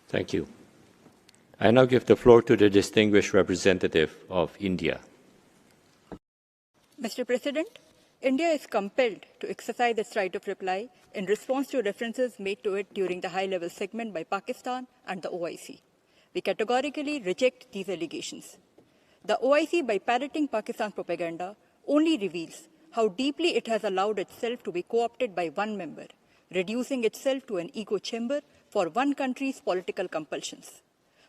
Thank you. I now give the floor to the distinguished representative of India. Mr. President, India is compelled to exercise its right of reply in response to references made to it during the high-level segment by Pakistan and the OIC. We categorically reject these allegations. The OIC, by parroting Pakistan's propaganda, only reveals how deeply it has allowed itself to be co-opted by one member, reducing itself to an echo chamber for one country's political compulsions.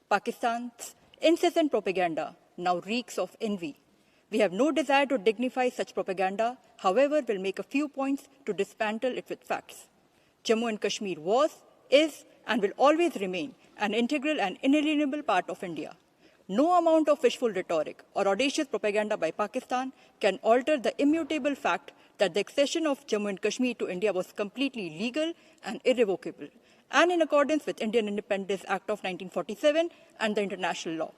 Pakistan's incessant propaganda now reeks of envy. We have no desire to dignify such propaganda, however, we'll make a few points to dismantle it with facts. Jammu and Kashmir was, is, and will always remain an integral and inalienable part of India. No amount of wishful rhetoric or audacious propaganda by Pakistan can alter the immutable fact that the accession of Jammu and Kashmir to India was completely legal and irrevocable, and in accordance with Indian Independence Act of 1947 and the international law.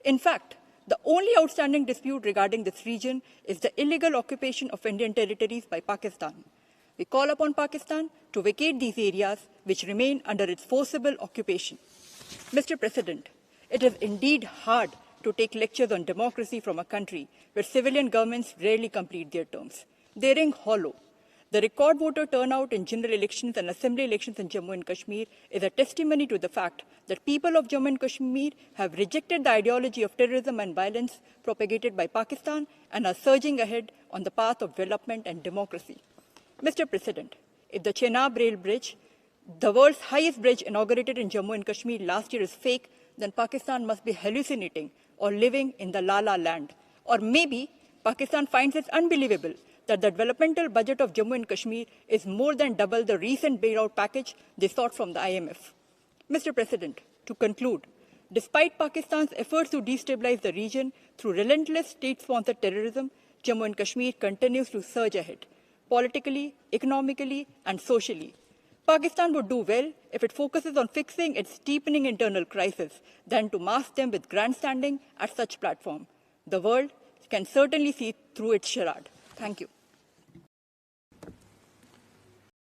In fact, the only outstanding dispute regarding this region is the illegal occupation of Indian territories by Pakistan. We call upon Pakistan to vacate these areas which remain under its forcible occupation. Mr. President, it is indeed hard to take lectures on democracy from a country where civilian governments rarely complete their terms. They ring hollow. The record voter turnout in general elections and assembly elections in Jammu and Kashmir is a testimony to the fact that people of Jammu and Kashmir have rejected the ideology of terrorism and violence propagated by Pakistan and are surging ahead on the path of development and democracy. Mr. President, if the Chenab Rail Bridge, the world's highest bridge inaugurated in Jammu and Kashmir last year, is fake, then Pakistan must be hallucinating or living in the La La land. Or maybe Pakistan finds it unbelievable that the developmental budget of Jammu and Kashmir is more than double the recent bailout package they sought from the IMF. Mr. President, to conclude, despite Pakistan's efforts to destabilize the region through relentless state-sponsored terrorism, Jammu and Kashmir continues to surge ahead, politically, economically, and socially. Pakistan would do well if it focuses on fixing its deepening internal crisis than to mask them with grandstanding at such platform. The world can certainly see through its charade. Thank you.